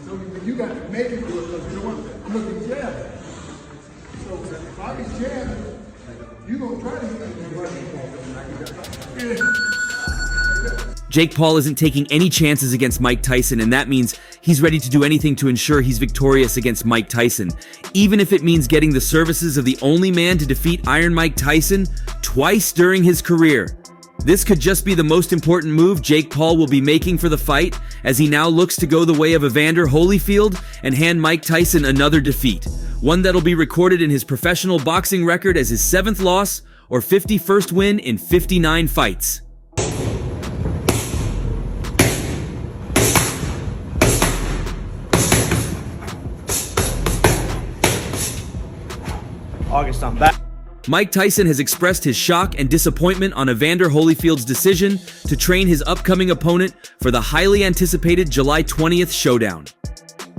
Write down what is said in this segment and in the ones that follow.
So you got to make it do it because you know what? I'm looking jabbing. So if I be jabbing, you gonna try to hit me. Jake Paul isn't taking any chances against Mike Tyson, and that means he's ready to do anything to ensure he's victorious against Mike Tyson, even if it means getting the services of the only man to defeat Iron Mike Tyson twice during his career. This could just be the most important move Jake Paul will be making for the fight, as he now looks to go the way of Evander Holyfield and hand Mike Tyson another defeat, one that'll be recorded in his professional boxing record as his 7th loss or 51st win in 59 fights. August, I'm back. Mike Tyson has expressed his shock and disappointment on Evander Holyfield's decision to train his upcoming opponent for the highly anticipated July 20th showdown.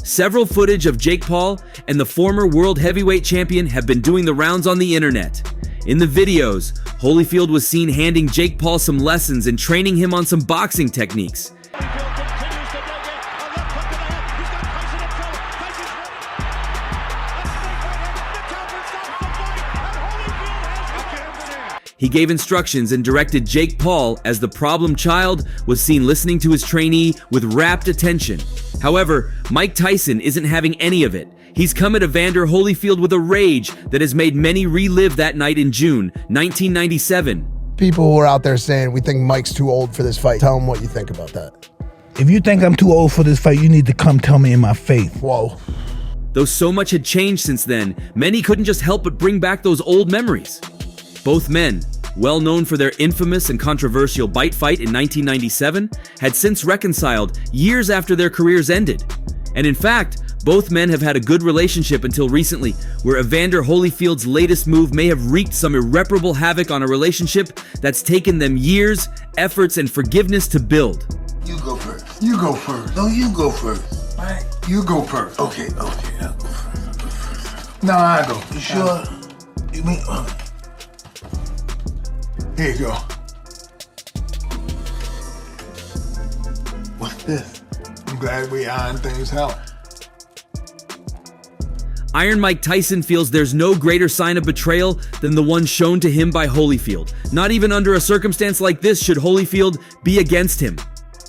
Several footage of Jake Paul and the former world heavyweight champion have been doing the rounds on the internet. In the videos, Holyfield was seen handing Jake Paul some lessons and training him on some boxing techniques. He gave instructions and directed Jake Paul, as the problem child was seen listening to his trainee with rapt attention. However, Mike Tyson isn't having any of it. He's come at Evander Holyfield with a rage that has made many relive that night in June 1997. People who are out there saying, we think Mike's too old for this fight. Tell them what you think about that. If you think I'm too old for this fight, you need to come tell me in my face. Whoa. Though so much had changed since then, many couldn't just help but bring back those old memories. Both men, well known for their infamous and controversial bite fight in 1997, had since reconciled years after their careers ended. And in fact, both men have had a good relationship until recently, where Evander Holyfield's latest move may have wreaked some irreparable havoc on a relationship that's taken them years, efforts, and forgiveness to build. You go first. You go first. No, you go first. All right. You go first. Okay. I'll go first. No, I go. You sure? You mean... Here you go. What's this? I'm glad we iron things out. Iron Mike Tyson feels there's no greater sign of betrayal than the one shown to him by Holyfield. Not even under a circumstance like this should Holyfield be against him.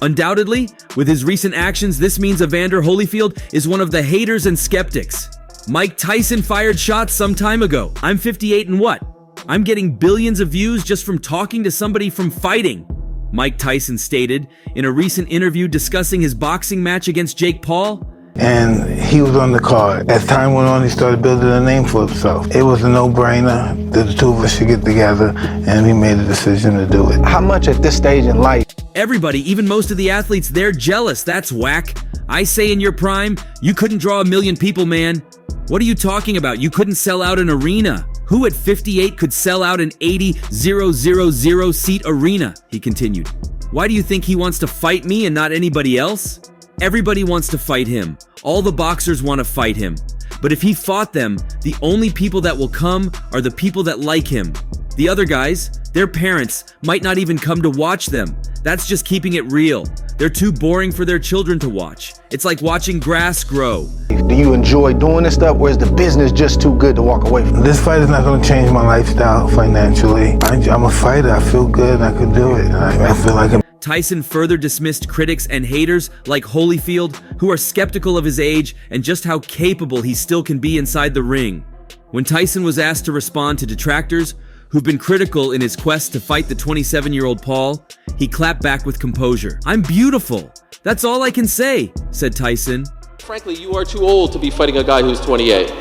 Undoubtedly, with his recent actions, this means Evander Holyfield is one of the haters and skeptics. Mike Tyson fired shots some time ago. I'm 58 and what? I'm getting billions of views just from talking to somebody from fighting, Mike Tyson stated in a recent interview discussing his boxing match against Jake Paul. And he was on the card. As time went on, he started building a name for himself. It was a no-brainer that the two of us should get together, and we made a decision to do it. How much at this stage in life? Everybody, even most of the athletes, they're jealous. That's whack. I say in your prime, you couldn't draw 1 million people, man. What are you talking about? You couldn't sell out an arena. Who at 58 could sell out an 80,000 seat arena? He continued. Why do you think he wants to fight me and not anybody else? Everybody wants to fight him. All the boxers want to fight him. But if he fought them, the only people that will come are the people that like him. The other guys, their parents, might not even come to watch them. That's just keeping it real. They're too boring for their children to watch. It's like watching grass grow. Do you enjoy doing this stuff, or is the business just too good to walk away from? This fight is not going to change my lifestyle financially. I'm a fighter. I feel good. I can do it. I feel like Tyson further dismissed critics and haters like Holyfield, who are skeptical of his age and just how capable he still can be inside the ring. When Tyson was asked to respond to detractors who've been critical in his quest to fight the 27-year-old Paul, he clapped back with composure. "I'm beautiful. That's all I can say," said Tyson. Frankly, you are too old to be fighting a guy who's 28.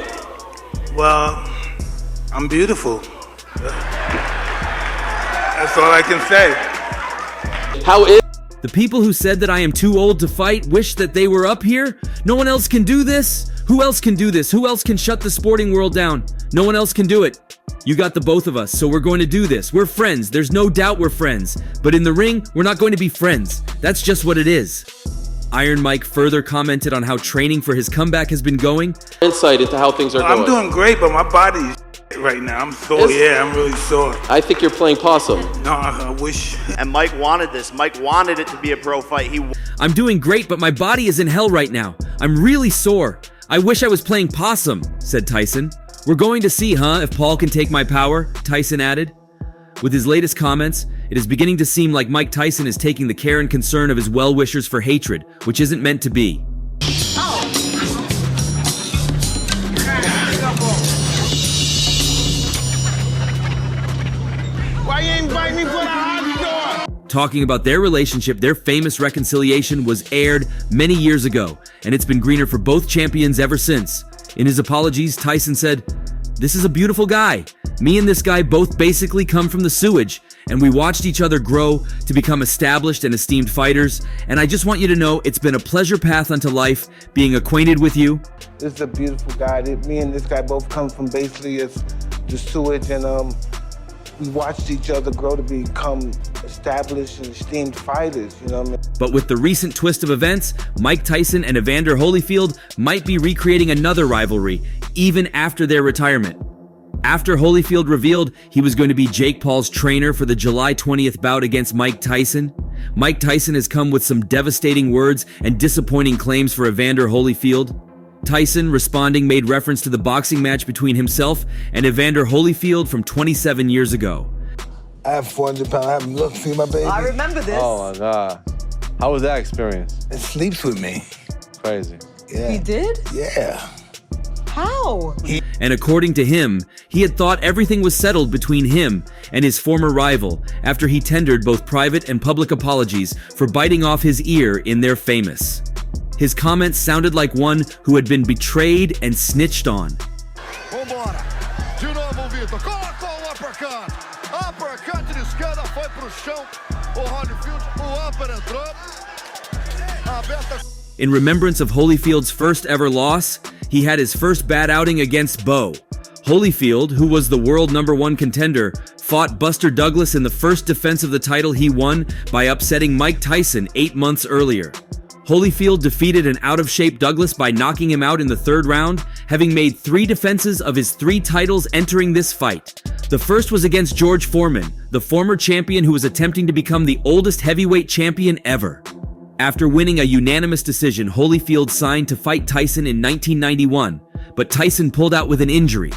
Well, I'm beautiful. That's all I can say. How is... The people who said that I am too old to fight wish that they were up here? No one else can do this? Who else can do this? Who else can shut the sporting world down? No one else can do it. You got the both of us, so we're going to do this. We're friends. There's no doubt we're friends. But in the ring, we're not going to be friends. That's just what it is. Iron Mike further commented on how training for his comeback has been going. Insight into how things are going. I'm doing great, but my body's right now. I'm sore. Yeah, I'm really sore. I think you're playing possum. No, I wish. And Mike wanted this. Mike wanted it to be a pro fight. I'm doing great, but my body is in hell right now. I'm really sore. I wish I was playing possum, said Tyson. We're going to see, huh, if Paul can take my power, Tyson added. With his latest comments, it is beginning to seem like Mike Tyson is taking the care and concern of his well-wishers for hatred, which isn't meant to be. Why you ain't invite me for the hot door? Talking about their relationship, their famous reconciliation was aired many years ago, and it's been greener for both champions ever since. In his apologies, Tyson said, "This is a beautiful guy. Me and this guy both basically come from the sewage, and we watched each other grow to become established and esteemed fighters, and I just want you to know it's been a pleasure path unto life being acquainted with you." This is a beautiful guy. Me and this guy both come from basically the sewage, and we watched each other grow to become established and esteemed fighters, you know what I mean? But with the recent twist of events, Mike Tyson and Evander Holyfield might be recreating another rivalry, even after their retirement. After Holyfield revealed he was going to be Jake Paul's trainer for the July 20th bout against Mike Tyson has come with some devastating words and disappointing claims for Evander Holyfield. Tyson, responding, made reference to the boxing match between himself and Evander Holyfield from 27 years ago. I have 400 pounds. I haven't looked, see my baby? I remember this. Oh my God. How was that experience? It sleeps with me. Crazy. Yeah. He did? Yeah. How? And according to him, he had thought everything was settled between him and his former rival after he tendered both private and public apologies for biting off his ear in their famous. His comments sounded like one who had been betrayed and snitched on. Vambora. De novo, Vitor. Colocou o uppercut. Uppercut de esquerda foi pro chão. O Holyfield, o upper entrou. Aberta. In remembrance of Holyfield's first ever loss, he had his first bad outing against Bo. Holyfield, who was the world #1 contender, fought Buster Douglas in the first defense of the title he won by upsetting Mike Tyson 8 months earlier. Holyfield defeated an out-of-shape Douglas by knocking him out in the 3rd round, having made 3 defenses of his 3 titles entering this fight. The first was against George Foreman, the former champion who was attempting to become the oldest heavyweight champion ever. After winning a unanimous decision, Holyfield signed to fight Tyson in 1991, but Tyson pulled out with an injury.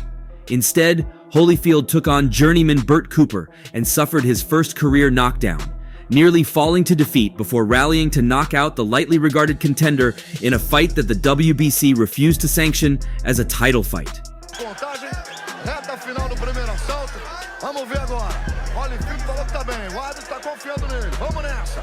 Instead, Holyfield took on journeyman Burt Cooper and suffered his first career knockdown, nearly falling to defeat before rallying to knock out the lightly regarded contender in a fight that the WBC refused to sanction as a title fight. Contagem, reta final do primeiro assalto. Vamos ver agora. Holyfield falou que tá bem. O árbitro tá confiando nele. Vamos nessa.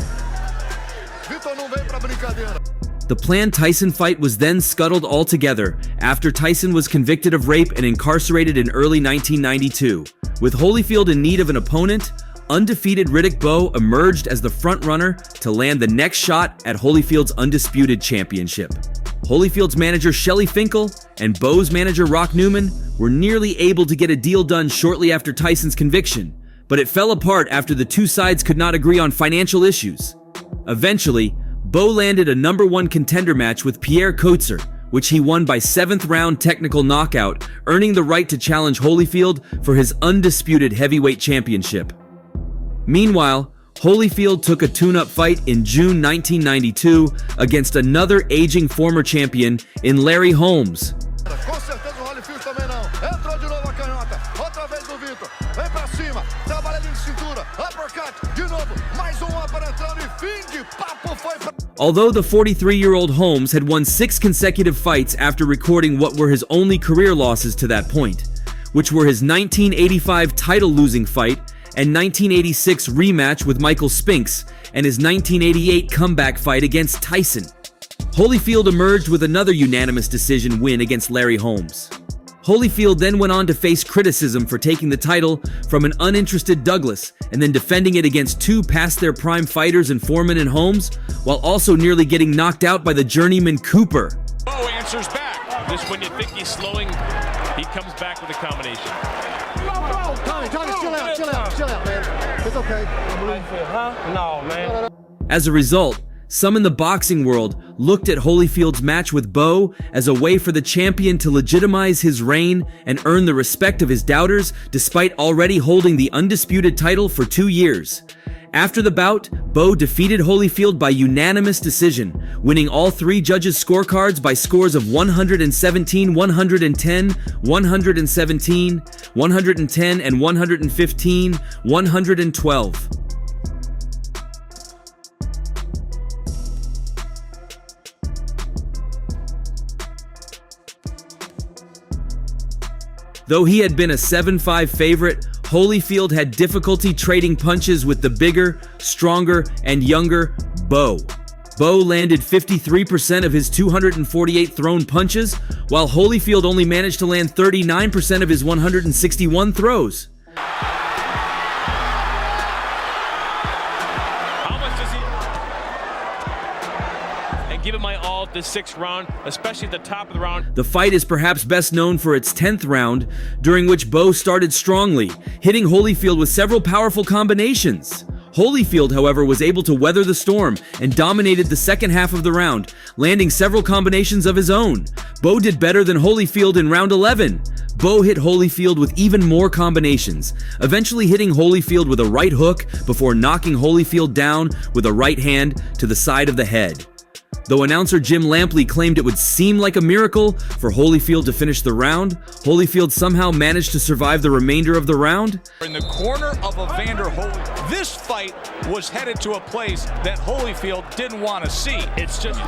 Vitor não vem pra brincadeira. The planned Tyson fight was then scuttled altogether after Tyson was convicted of rape and incarcerated in early 1992. With Holyfield in need of an opponent, undefeated Riddick Bowe emerged as the front-runner to land the next shot at Holyfield's undisputed championship. Holyfield's manager Shelly Finkel and Bowe's manager Rock Newman were nearly able to get a deal done shortly after Tyson's conviction, but it fell apart after the two sides could not agree on financial issues. Eventually, Bowe landed a #1 contender match with Pierre Coetzer, which he won by 7th round technical knockout, earning the right to challenge Holyfield for his undisputed heavyweight championship. Meanwhile, Holyfield took a tune-up fight in June 1992 against another aging former champion in Larry Holmes. Com certeza o Holyfield também não. Entrou de novo a canhota. Outra vez o Vitor. Vem pra cima. Trabalha ali de cintura. Uppercut. De novo. Mais upper entrando e fim de papo foi pra... Although the 43-year-old Holmes had won 6 consecutive fights after recording what were his only career losses to that point, which were his 1985 title-losing fight and 1986 rematch with Michael Spinks and his 1988 comeback fight against Tyson. Holyfield emerged with another unanimous decision win against Larry Holmes. Holyfield then went on to face criticism for taking the title from an uninterested Douglas and then defending it against 2 past their prime fighters in Foreman and Holmes, while also nearly getting knocked out by the journeyman Cooper. Bowe answers back. Just when you think he's slowing, he comes back with a combination. Tommy, chill out, man. It's okay. No, man. As a result, some in the boxing world looked at Holyfield's match with Bowe as a way for the champion to legitimize his reign and earn the respect of his doubters despite already holding the undisputed title for 2 years. After the bout, Bo defeated Holyfield by unanimous decision, winning all 3 judges' scorecards by scores of 117, 110, 117, 110, and 115, 112. Though he had been a 7-5 favorite, Holyfield had difficulty trading punches with the bigger, stronger, and younger Bo. Bo landed 53% of his 248 thrown punches, while Holyfield only managed to land 39% of his 161 throws. How much does he... And give it my all this 6th round, especially at the top of the round. The fight is perhaps best known for its 10th round, during which Bo started strongly, hitting Holyfield with several powerful combinations. Holyfield, however, was able to weather the storm and dominated the second half of the round, landing several combinations of his own. Bo did better than Holyfield in round 11. Bo hit Holyfield with even more combinations, eventually hitting Holyfield with a right hook before knocking Holyfield down with a right hand to the side of the head. Though announcer Jim Lampley claimed it would seem like a miracle for Holyfield to finish the round, Holyfield somehow managed to survive the remainder of the round. In the corner of Evander Holyfield, this fight was headed to a place that Holyfield didn't want to see. It's just...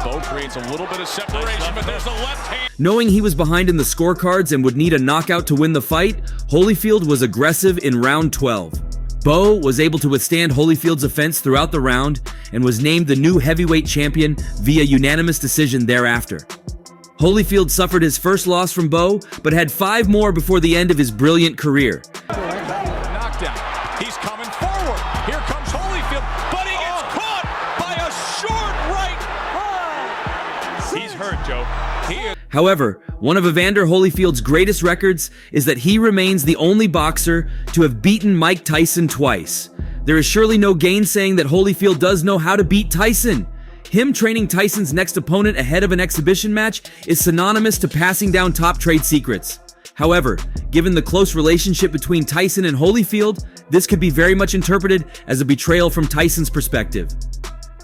Bo creates a little bit of separation, but there's a left hand. Knowing he was behind in the scorecards and would need a knockout to win the fight, Holyfield was aggressive in round 12. Bo was able to withstand Holyfield's offense throughout the round and was named the new heavyweight champion via unanimous decision thereafter. Holyfield suffered his first loss from Bo, but had 5 more before the end of his brilliant career. Knockdown. He's coming forward. Here comes Holyfield, but he gets caught by a short right. He's hurt, Joe. However, one of Evander Holyfield's greatest records is that he remains the only boxer to have beaten Mike Tyson twice. There is surely no gainsaying that Holyfield does know how to beat Tyson. Him training Tyson's next opponent ahead of an exhibition match is synonymous to passing down top trade secrets. However, given the close relationship between Tyson and Holyfield, this could be very much interpreted as a betrayal from Tyson's perspective.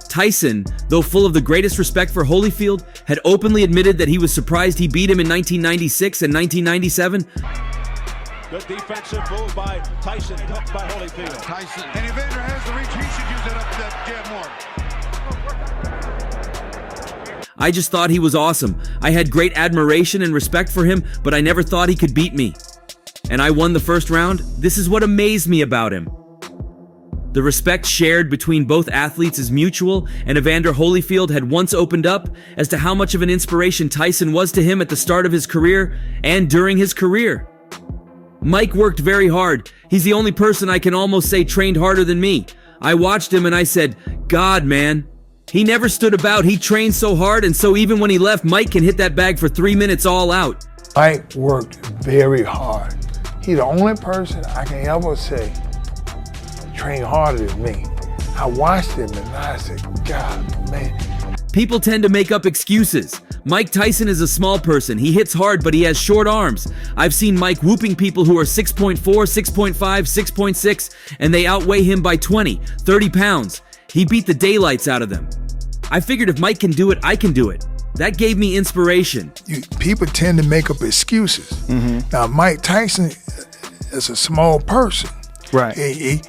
Tyson, though full of the greatest respect for Holyfield, had openly admitted that he was surprised he beat him in 1996 and 1997. Good defensive move by Tyson, hooked by Holyfield. Tyson, and Evander has the reach. He should use it up to get more. I just thought he was awesome. I had great admiration and respect for him, but I never thought he could beat me. And I won the first round. This is what amazed me about him. The respect shared between both athletes is mutual, and Evander Holyfield had once opened up as to how much of an inspiration Tyson was to him at the start of his career and during his career. Mike worked very hard. He's the only person I can almost say trained harder than me. I watched him and I said, God, man. He never stood about. He trained so hard, and so even when he left, Mike can hit that bag for 3 minutes all out. Mike worked very hard. He's the only person I can ever say trained harder than me. I watched him and I said, God, man. People tend to make up excuses. Mike Tyson is a small person. He hits hard, but he has short arms. I've seen Mike whooping people who are 6.4, 6.5, 6.6, and they outweigh him by 20, 30 pounds. He beat the daylights out of them. I figured if Mike can do it, I can do it. That gave me inspiration. People tend to make up excuses. Now, Mike Tyson is a small person. Right. He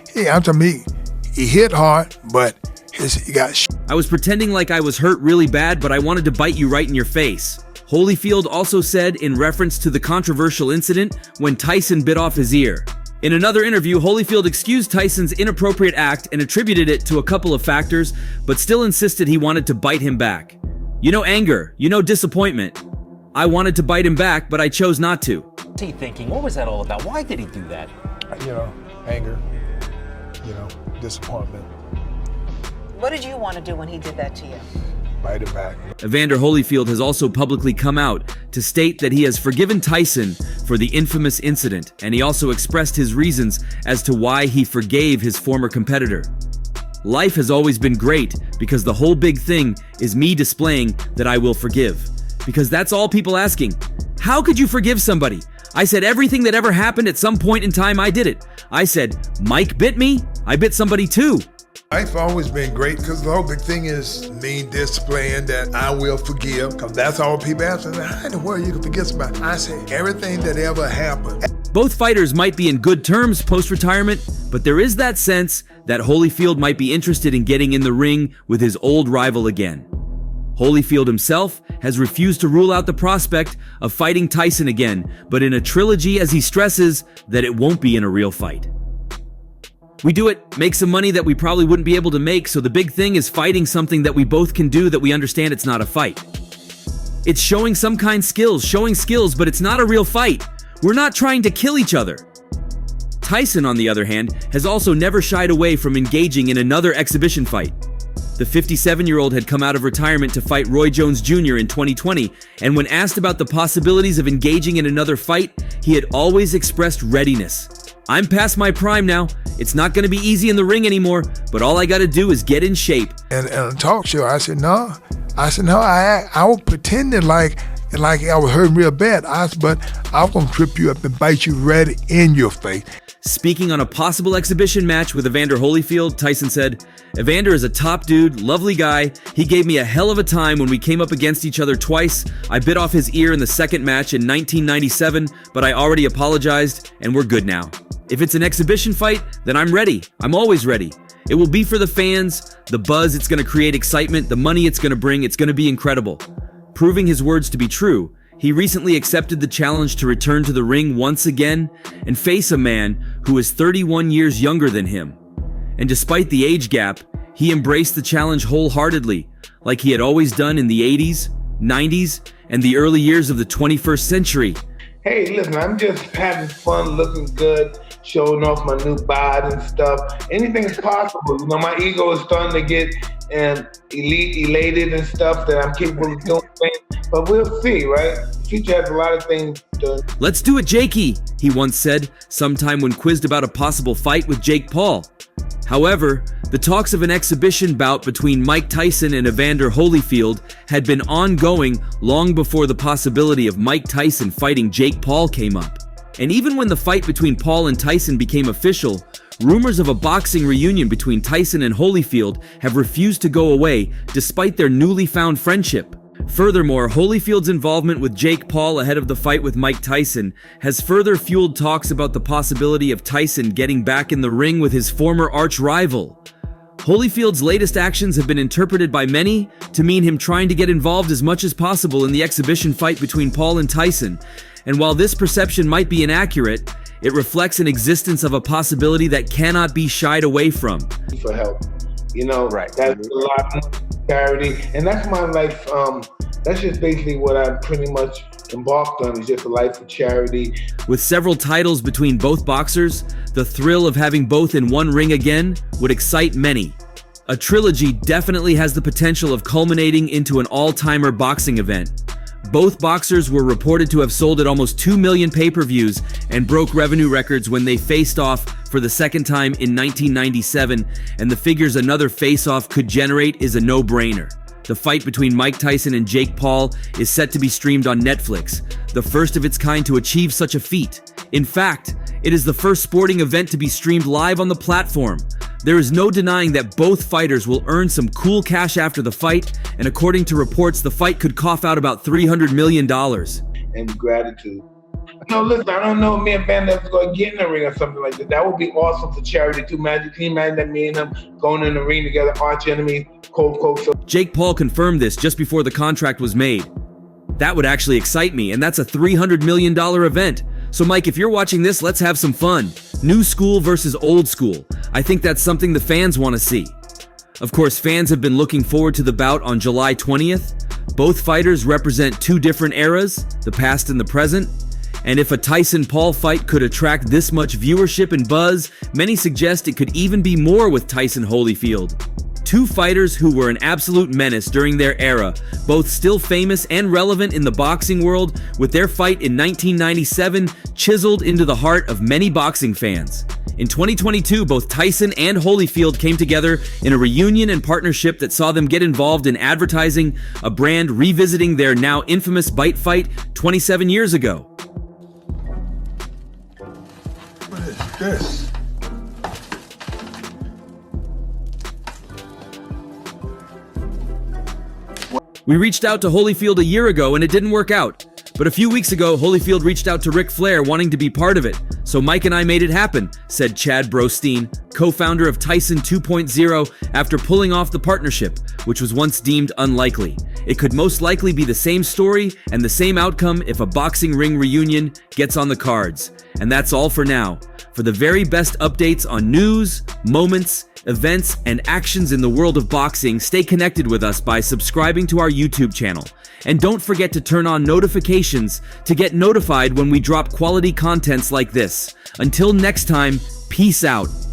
hit hard, but he got I was pretending like I was hurt really bad, but I wanted to bite you right in your face. Holyfield also said in reference to the controversial incident when Tyson bit off his ear. In another interview, Holyfield excused Tyson's inappropriate act and attributed it to a couple of factors, but still insisted he wanted to bite him back. You know anger, you know disappointment. I wanted to bite him back, but I chose not to. What's he thinking? What was that all about? Why did he do that? Anger, disappointment. What did you want to do when he did that to you? Bite him back. Evander Holyfield has also publicly come out to state that he has forgiven Tyson for the infamous incident, and he also expressed his reasons as to why he forgave his former competitor. Life has always been great because the whole big thing is me displaying that I will forgive. Because that's all people asking. How could you forgive somebody? I said everything that ever happened at some point in time, I did it. I said, Mike bit me, I bit somebody too. Life's always been great because the whole big thing is me displaying that I will forgive, because that's all people ask me. How in the world you can forget somebody? I say everything that ever happened. Both fighters might be in good terms post-retirement, but there is that sense that Holyfield might be interested in getting in the ring with his old rival again. Holyfield himself has refused to rule out the prospect of fighting Tyson again, but in a trilogy, as he stresses that it won't be in a real fight. We do it, make some money that we probably wouldn't be able to make, so the big thing is fighting something that we both can do that we understand it's not a fight. It's showing some kind skills, but it's not a real fight. We're not trying to kill each other. Tyson, on the other hand, has also never shied away from engaging in another exhibition fight. The 57-year-old had come out of retirement to fight Roy Jones Jr. in 2020, and when asked about the possibilities of engaging in another fight, he had always expressed readiness. I'm past my prime now. It's not going to be easy in the ring anymore, but all I got to do is get in shape. And on a talk show, I said, no. I was pretending like I was hurting real bad. But I was going to trip you up and bite you right in your face. Speaking on a possible exhibition match with Evander Holyfield, Tyson said, Evander is a top dude, lovely guy. He gave me a hell of a time when we came up against each other twice. I bit off his ear in the second match in 1997, but I already apologized, and we're good now. If it's an exhibition fight, then I'm ready. I'm always ready. It will be for the fans, the buzz it's going to create, excitement, the money it's going to bring. It's going to be incredible. Proving his words to be true, he recently accepted the challenge to return to the ring once again and face a man who is 31 years younger than him. And despite the age gap, he embraced the challenge wholeheartedly, like he had always done in the 80s, 90s, and the early years of the 21st century. Hey, listen, I'm just having fun, looking good, showing off my new bod and stuff. Anything is possible. You know, my ego is starting to get elated and stuff that I'm capable of doing things. But we'll see, right? The future has a lot of things to... Let's do it, Jakey, he once said, sometime when quizzed about a possible fight with Jake Paul. However, the talks of an exhibition bout between Mike Tyson and Evander Holyfield had been ongoing long before the possibility of Mike Tyson fighting Jake Paul came up. And even when the fight between Paul and Tyson became official, rumors of a boxing reunion between Tyson and Holyfield have refused to go away despite their newly found friendship. Furthermore, Holyfield's involvement with Jake Paul ahead of the fight with Mike Tyson has further fueled talks about the possibility of Tyson getting back in the ring with his former arch-rival. Holyfield's latest actions have been interpreted by many to mean him trying to get involved as much as possible in the exhibition fight between Paul and Tyson. And while this perception might be inaccurate, it reflects an existence of a possibility that cannot be shied away from. For help, you know, right? That's a lot of charity, and that's my life. That's just basically what I pretty much embarked on, is just a life of charity. With several titles between both boxers, the thrill of having both in one ring again would excite many. A trilogy definitely has the potential of culminating into an all-timer boxing event. Both boxers were reported to have sold at almost 2 million pay-per-views and broke revenue records when they faced off for the second time in 1997, and the figures another face-off could generate is a no-brainer. The fight between Mike Tyson and Jake Paul is set to be streamed on Netflix, the first of its kind to achieve such a feat. In fact, it is the first sporting event to be streamed live on the platform. There is no denying that both fighters will earn some cool cash after the fight, and according to reports, the fight could cough out about $300 million. And gratitude. No, listen, I don't know if me and Evander's going to get in the ring or something like that. That would be awesome for charity too. Can you imagine that me and him going in the ring together, arch enemy, cold. Jake Paul confirmed this just before the contract was made. That would actually excite me, and that's a $300 million event. So Mike, if you're watching this, let's have some fun. New school versus old school. I think that's something the fans want to see. Of course, fans have been looking forward to the bout on July 20th. Both fighters represent two different eras, the past and the present. And if a Tyson-Paul fight could attract this much viewership and buzz, many suggest it could even be more with Tyson Holyfield. Two fighters who were an absolute menace during their era, both still famous and relevant in the boxing world, with their fight in 1997 chiseled into the heart of many boxing fans. In 2022, both Tyson and Holyfield came together in a reunion and partnership that saw them get involved in advertising a brand revisiting their now infamous bite fight 27 years ago. this. We reached out to Holyfield a year ago and it didn't work out. But a few weeks ago, Holyfield reached out to Ric Flair wanting to be part of it. So Mike and I made it happen, said Chad Brostein, co-founder of Tyson 2.0, after pulling off the partnership, which was once deemed unlikely. It could most likely be the same story and the same outcome if a boxing ring reunion gets on the cards. And that's all for now. For the very best updates on news, moments, events, and actions in the world of boxing, stay connected with us by subscribing to our YouTube channel. And don't forget to turn on notifications to get notified when we drop quality contents like this. Until next time, peace out.